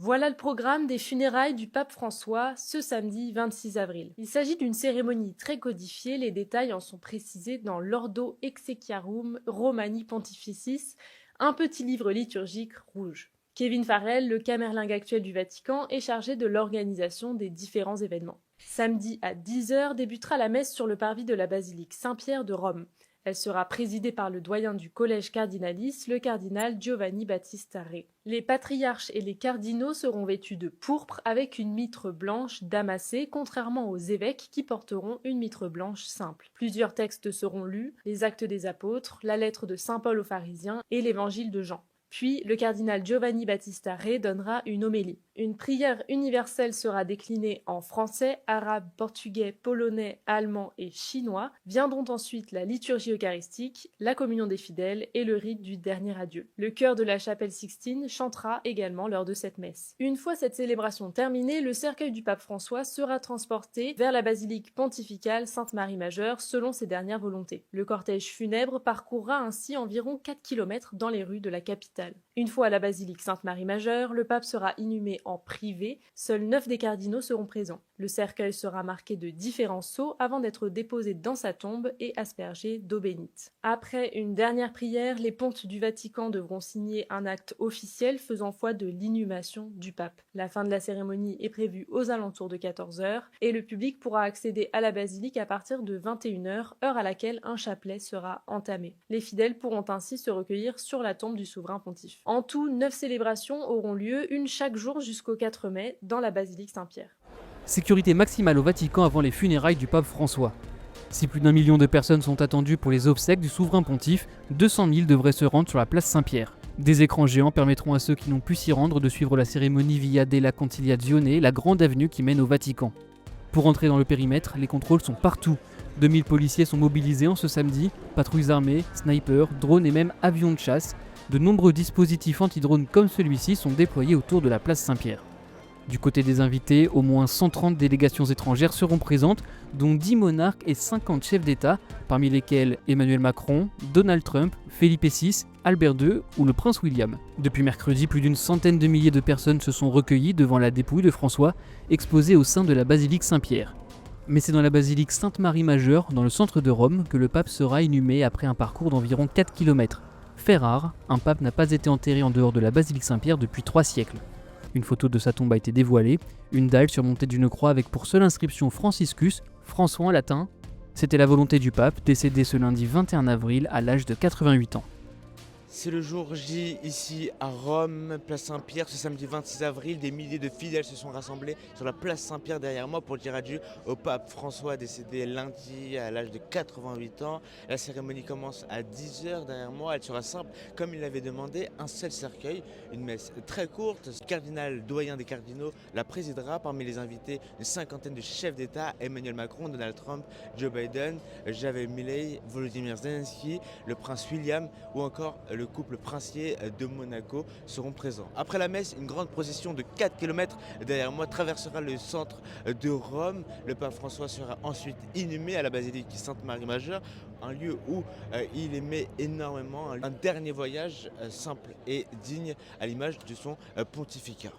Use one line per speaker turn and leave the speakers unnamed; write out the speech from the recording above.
Voilà le programme des funérailles du pape François ce samedi 26 avril. Il s'agit d'une cérémonie très codifiée, les détails en sont précisés dans l'Ordo Exequiarum Romani Pontificis, un petit livre liturgique rouge. Kevin Farrell, le camerlingue actuel du Vatican, est chargé de l'organisation des différents événements. Samedi à 10h débutera la messe sur le parvis de la basilique Saint-Pierre de Rome. Elle sera présidée par le doyen du Collège Cardinalis, le cardinal Giovanni Battista Re. Les patriarches et les cardinaux seront vêtus de pourpre avec une mitre blanche damassée, contrairement aux évêques qui porteront une mitre blanche simple. Plusieurs textes seront lus, les Actes des Apôtres, la lettre de saint Paul aux pharisiens et l'évangile de Jean. Puis, le cardinal Giovanni Battista Re donnera une homélie. Une prière universelle sera déclinée en français, arabe, portugais, polonais, allemand et chinois. Viendront ensuite la liturgie eucharistique, la communion des fidèles et le rite du dernier adieu. Le chœur de la chapelle Sixtine chantera également lors de cette messe. Une fois cette célébration terminée, le cercueil du pape François sera transporté vers la basilique pontificale Sainte-Marie-Majeure selon ses dernières volontés. Le cortège funèbre parcourra ainsi environ 4 km dans les rues de la capitale. Une fois à la basilique Sainte-Marie-Majeure, le pape sera inhumé en privé, seuls 9 des cardinaux seront présents. Le cercueil sera marqué de différents sceaux avant d'être déposé dans sa tombe et aspergé d'eau bénite. Après une dernière prière, les pontes du Vatican devront signer un acte officiel faisant foi de l'inhumation du pape. La fin de la cérémonie est prévue aux alentours de 14h et le public pourra accéder à la basilique à partir de 21h, heure à laquelle un chapelet sera entamé. Les fidèles pourront ainsi se recueillir sur la tombe du souverain pontife. En tout, 9 célébrations auront lieu, une chaque jour jusqu'au 4 mai, dans la basilique Saint-Pierre.
Sécurité maximale au Vatican avant les funérailles du pape François. Si plus d'1 million de personnes sont attendues pour les obsèques du souverain pontife, 200 000 devraient se rendre sur la place Saint-Pierre. Des écrans géants permettront à ceux qui n'ont pu s'y rendre de suivre la cérémonie via della Conciliazione, la grande avenue qui mène au Vatican. Pour entrer dans le périmètre, les contrôles sont partout. 2000 policiers sont mobilisés en ce samedi, patrouilles armées, snipers, drones et même avions de chasse. De nombreux dispositifs anti-drones comme celui-ci sont déployés autour de la place Saint-Pierre. Du côté des invités, au moins 130 délégations étrangères seront présentes, dont 10 monarques et 50 chefs d'État, parmi lesquels Emmanuel Macron, Donald Trump, Felipe VI, Albert II ou le prince William. Depuis mercredi, plus d'une centaine de milliers de personnes se sont recueillies devant la dépouille de François, exposée au sein de la basilique Saint-Pierre. Mais c'est dans la basilique Sainte-Marie-Majeure, dans le centre de Rome, que le pape sera inhumé après un parcours d'environ 4 km. Fait rare, un pape n'a pas été enterré en dehors de la basilique Saint-Pierre depuis 3 siècles. Une photo de sa tombe a été dévoilée, une dalle surmontée d'une croix avec pour seule inscription Franciscus, François en latin. C'était la volonté du pape, décédé ce lundi 21 avril à l'âge de 88 ans.
C'est le jour J ici à Rome, place Saint-Pierre. Ce samedi 26 avril, des milliers de fidèles se sont rassemblés sur la place Saint-Pierre derrière moi pour dire adieu au pape François décédé lundi à l'âge de 88 ans. La cérémonie commence à 10h derrière moi. Elle sera simple comme il l'avait demandé, un seul cercueil, une messe très courte. Le cardinal doyen des cardinaux la présidera. Parmi les invités, une cinquantaine de chefs d'État, Emmanuel Macron, Donald Trump, Joe Biden, Javier Milei, Volodymyr Zelensky, le prince William ou encore le couple princier de Monaco seront présents. Après la messe, une grande procession de 4 km derrière moi traversera le centre de Rome. Le pape François sera ensuite inhumé à la basilique Sainte-Marie-Majeure, un lieu où il aimait énormément, un dernier voyage simple et digne à l'image de son pontificat.